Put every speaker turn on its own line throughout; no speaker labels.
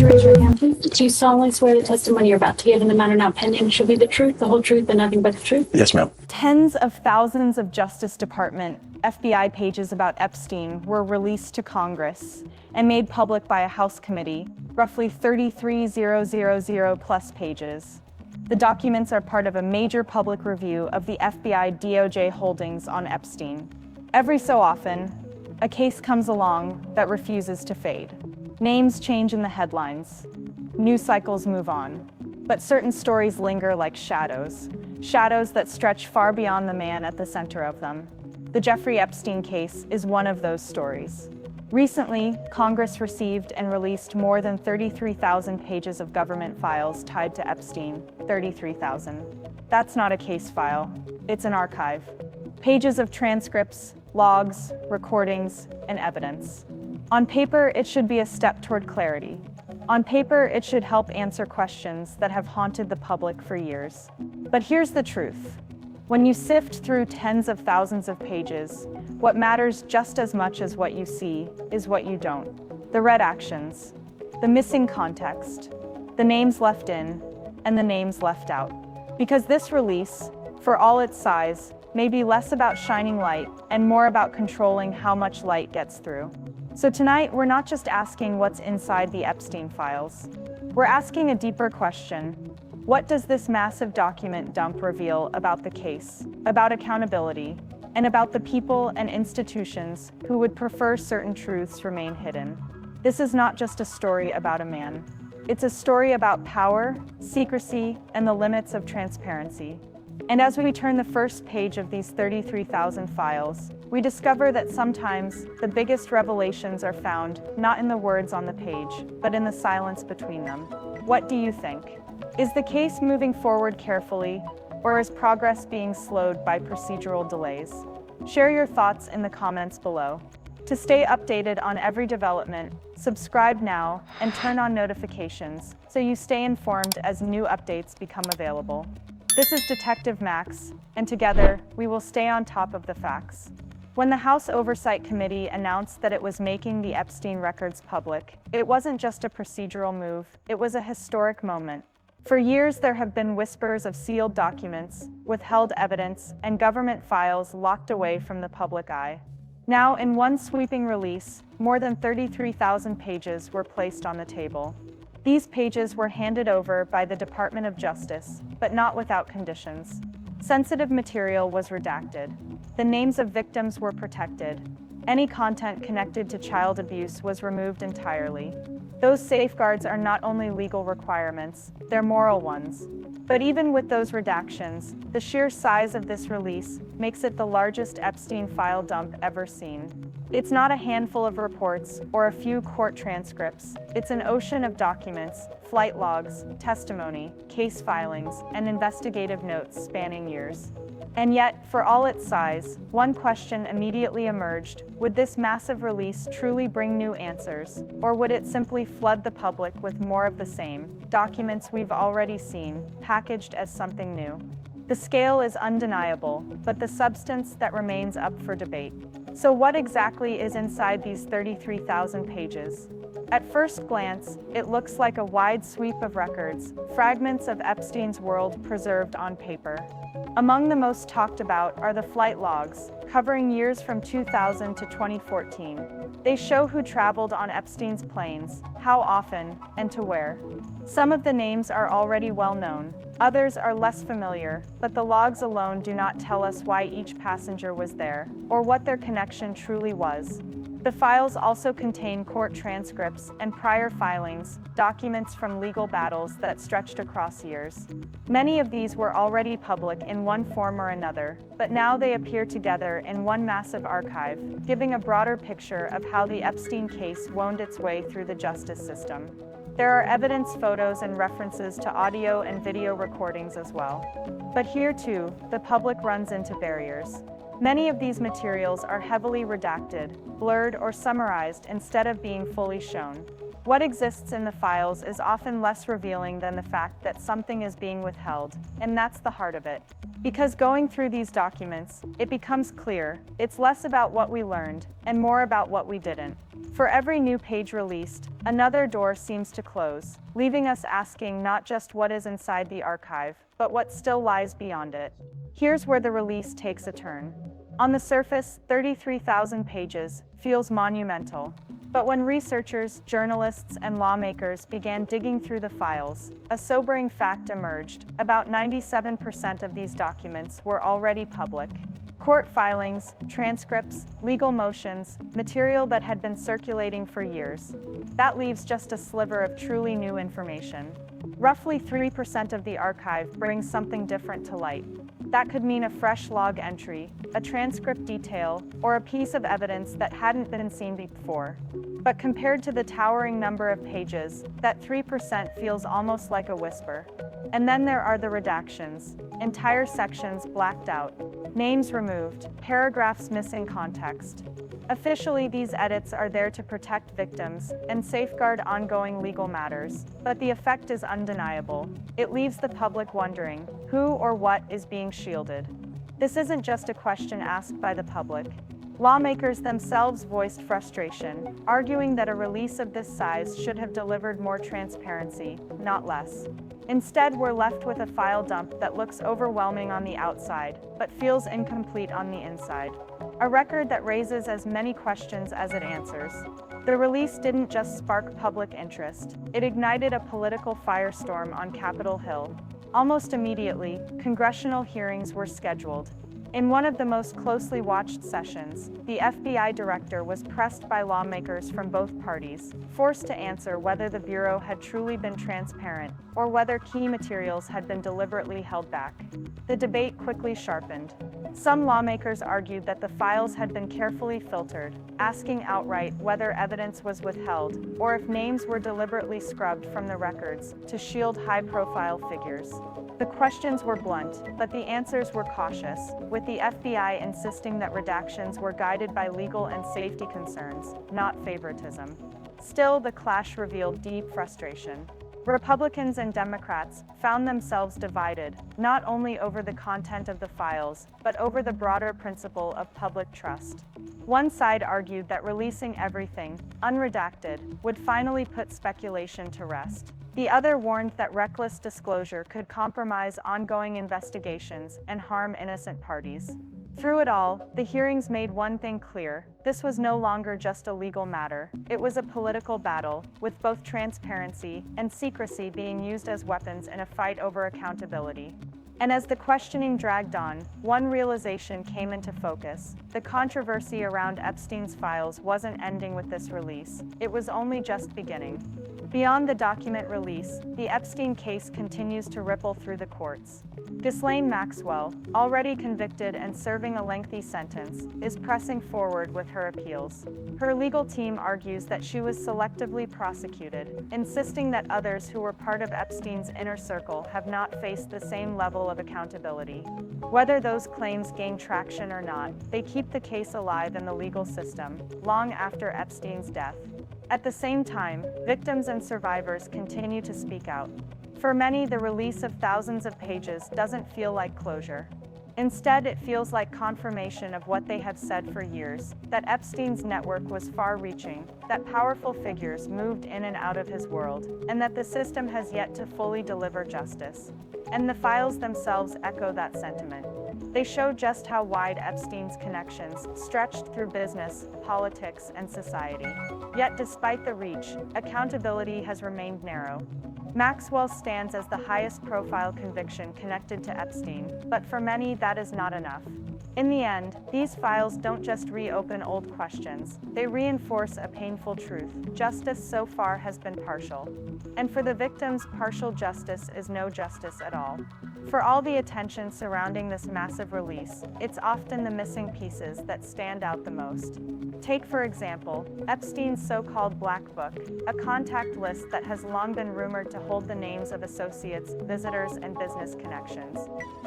raise your hand, please? Do you solemnly swear the testimony you're about to give in the matter now pending shall be the truth, the whole truth, and nothing but the truth?
Yes, ma'am.
Tens of thousands of Justice Department FBI pages about Epstein were released to Congress and made public by a House committee, roughly 33,000 plus pages. The documents are part of a major public review of the FBI DOJ holdings on Epstein. Every so often, a case comes along that refuses to fade. Names change in the headlines. News cycles move on. But certain stories linger like shadows that stretch far beyond the man at the center of them. The Jeffrey Epstein case is one of those stories. Recently, Congress received and released more than 33,000 pages of government files tied to Epstein. 33,000. That's not a case file, it's an archive. Pages of transcripts, logs, recordings, and evidence. On paper, it should be a step toward clarity. On paper, it should help answer questions that have haunted the public for years. But here's the truth. When you sift through tens of thousands of pages, what matters just as much as what you see is what you don't. The redactions, the missing context, the names left in, and the names left out. Because this release, for all its size, may be less about shining light and more about controlling how much light gets through. So tonight, we're not just asking what's inside the Epstein files. We're asking a deeper question. What does this massive document dump reveal about the case, about accountability, and about the people and institutions who would prefer certain truths remain hidden? This is not just a story about a man. It's a story about power, secrecy, and the limits of transparency. And as we turn the first page of these 33,000 files, we discover that sometimes the biggest revelations are found not in the words on the page, but in the silence between them. What do you think? Is the case moving forward carefully, or is progress being slowed by procedural delays? Share your thoughts in the comments below. To stay updated on every development, subscribe now and turn on notifications so you stay informed as new updates become available. This is Detective Max, and together, we will stay on top of the facts. When the House Oversight Committee announced that it was making the Epstein records public, it wasn't just a procedural move, it was a historic moment. For years, there have been whispers of sealed documents, withheld evidence, and government files locked away from the public eye. Now, in one sweeping release, more than 33,000 pages were placed on the table. These pages were handed over by the Department of Justice, but not without conditions. Sensitive material was redacted. The names of victims were protected. Any content connected to child abuse was removed entirely. Those safeguards are not only legal requirements, they're moral ones. But even with those redactions, the sheer size of this release makes it the largest Epstein file dump ever seen. It's not a handful of reports or a few court transcripts. It's an ocean of documents, flight logs, testimony, case filings, and investigative notes spanning years. And yet, for all its size, one question immediately emerged. Would this massive release truly bring new answers, or would it simply flood the public with more of the same, documents we've already seen, packaged as something new? The scale is undeniable, but the substance that remains up for debate. So what exactly is inside these 33,000 pages? At first glance, it looks like a wide sweep of records, fragments of Epstein's world preserved on paper. Among the most talked about are the flight logs, covering years from 2000 to 2014. They show who traveled on Epstein's planes, how often, and to where. Some of the names are already well known. Others are less familiar, but the logs alone do not tell us why each passenger was there, or what their connection truly was. The files also contain court transcripts and prior filings, documents from legal battles that stretched across years. Many of these were already public in one form or another, but now they appear together in one massive archive, giving a broader picture of how the Epstein case wound its way through the justice system. There are evidence, photos, and references to audio and video recordings as well. But here too, the public runs into barriers. Many of these materials are heavily redacted, blurred, or summarized instead of being fully shown. What exists in the files is often less revealing than the fact that something is being withheld, and that's the heart of it. Because going through these documents, it becomes clear, it's less about what we learned, and more about what we didn't. For every new page released, another door seems to close, leaving us asking not just what is inside the archive, but what still lies beyond it. Here's where the release takes a turn. On the surface, 33,000 pages feels monumental. But when researchers, journalists, and lawmakers began digging through the files, a sobering fact emerged. About 97% of these documents were already public. Court filings, transcripts, legal motions, material that had been circulating for years. That leaves just a sliver of truly new information. Roughly 3% of the archive brings something different to light. That could mean a fresh log entry, a transcript detail, or a piece of evidence that hadn't been seen before. But compared to the towering number of pages, that 3% feels almost like a whisper. And then there are the redactions, entire sections blacked out, names removed, paragraphs missing context. Officially, these edits are there to protect victims and safeguard ongoing legal matters, but the effect is undeniable. It leaves the public wondering who or what is being shielded. This isn't just a question asked by the public. Lawmakers themselves voiced frustration, arguing that a release of this size should have delivered more transparency, not less. Instead, we're left with a file dump that looks overwhelming on the outside, but feels incomplete on the inside. A record that raises as many questions as it answers. The release didn't just spark public interest, it ignited a political firestorm on Capitol Hill. Almost immediately, congressional hearings were scheduled. In one of the most closely watched sessions, the FBI director was pressed by lawmakers from both parties, forced to answer whether the Bureau had truly been transparent or whether key materials had been deliberately held back. The debate quickly sharpened. Some lawmakers argued that the files had been carefully filtered, asking outright whether evidence was withheld or if names were deliberately scrubbed from the records to shield high-profile figures. The questions were blunt, but the answers were cautious, with the FBI insisting that redactions were guided by legal and safety concerns, not favoritism. Still, the clash revealed deep frustration. Republicans and Democrats found themselves divided, not only over the content of the files, but over the broader principle of public trust. One side argued that releasing everything, unredacted, would finally put speculation to rest. The other warned that reckless disclosure could compromise ongoing investigations and harm innocent parties. Through it all, the hearings made one thing clear: this was no longer just a legal matter, it was a political battle, with both transparency and secrecy being used as weapons in a fight over accountability. And as the questioning dragged on, one realization came into focus. The controversy around Epstein's files wasn't ending with this release, it was only just beginning. Beyond the document release, the Epstein case continues to ripple through the courts. Ghislaine Maxwell, already convicted and serving a lengthy sentence, is pressing forward with her appeals. Her legal team argues that she was selectively prosecuted, insisting that others who were part of Epstein's inner circle have not faced the same level of accountability. Whether those claims gain traction or not, they keep the case alive in the legal system, long after Epstein's death. At the same time, victims and survivors continue to speak out. For many, the release of thousands of pages doesn't feel like closure. Instead, it feels like confirmation of what they have said for years, that Epstein's network was far-reaching, that powerful figures moved in and out of his world, and that the system has yet to fully deliver justice. And the files themselves echo that sentiment. They show just how wide Epstein's connections stretched through business, politics, and society. Yet despite the reach, accountability has remained narrow. Maxwell stands as the highest profile conviction connected to Epstein, but for many that is not enough. In the end, these files don't just reopen old questions, they reinforce a painful truth: justice so far has been partial. And for the victims, partial justice is no justice at all. For all the attention surrounding this massive release, it's often the missing pieces that stand out the most. Take, for example, Epstein's so-called Black Book, a contact list that has long been rumored to hold the names of associates, visitors, and business connections.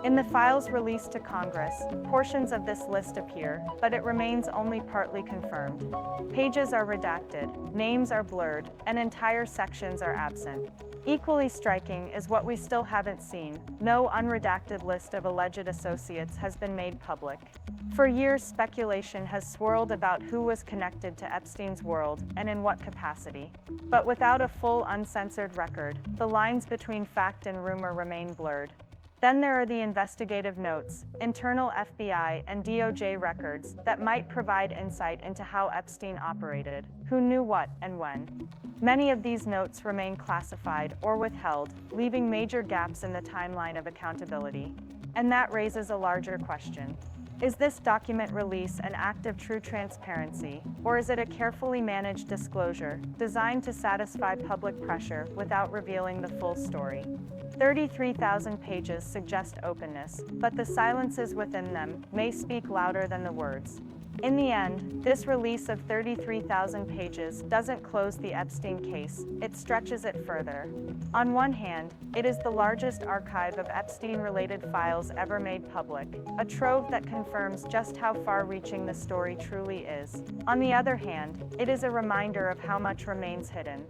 In the files released to Congress, portions Portions of this list appear, but it remains only partly confirmed. Pages are redacted, names are blurred, and entire sections are absent. Equally striking is what we still haven't seen. No unredacted list of alleged associates has been made public. For years, speculation has swirled about who was connected to Epstein's world and in what capacity. But without a full, uncensored record, the lines between fact and rumor remain blurred. Then there are the investigative notes, internal FBI and DOJ records that might provide insight into how Epstein operated, who knew what and when. Many of these notes remain classified or withheld, leaving major gaps in the timeline of accountability. And that raises a larger question. Is this document release an act of true transparency, or is it a carefully managed disclosure designed to satisfy public pressure without revealing the full story? 33,000 pages suggest openness, but the silences within them may speak louder than the words. In the end, this release of 33,000 pages doesn't close the Epstein case, it stretches it further. On one hand, it is the largest archive of Epstein-related files ever made public, a trove that confirms just how far-reaching the story truly is. On the other hand, it is a reminder of how much remains hidden.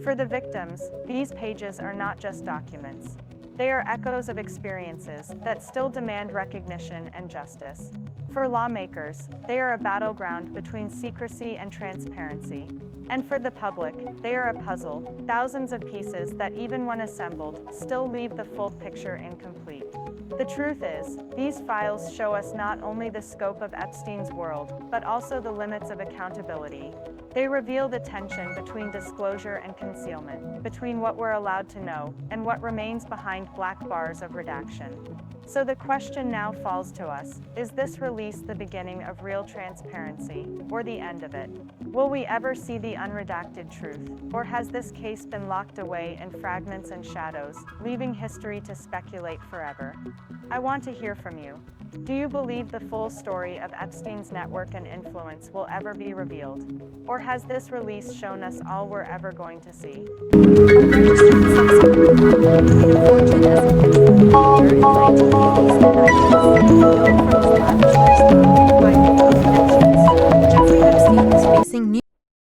For the victims, these pages are not just documents. They are echoes of experiences that still demand recognition and justice. For lawmakers, they are a battleground between secrecy and transparency. And for the public, they are a puzzle, thousands of pieces that even when assembled, still leave the full picture incomplete. The truth is, these files show us not only the scope of Epstein's world, but also the limits of accountability. They reveal the tension between disclosure and concealment, between what we're allowed to know and what remains behind black bars of redaction. So the question now falls to us, is this release the beginning of real transparency, or the end of it? Will we ever see the unredacted truth, or has this case been locked away in fragments and shadows, leaving history to speculate forever? I want to hear from you. Do you believe the full story of Epstein's network and influence will ever be revealed? Or has this release shown us all we're ever going to see?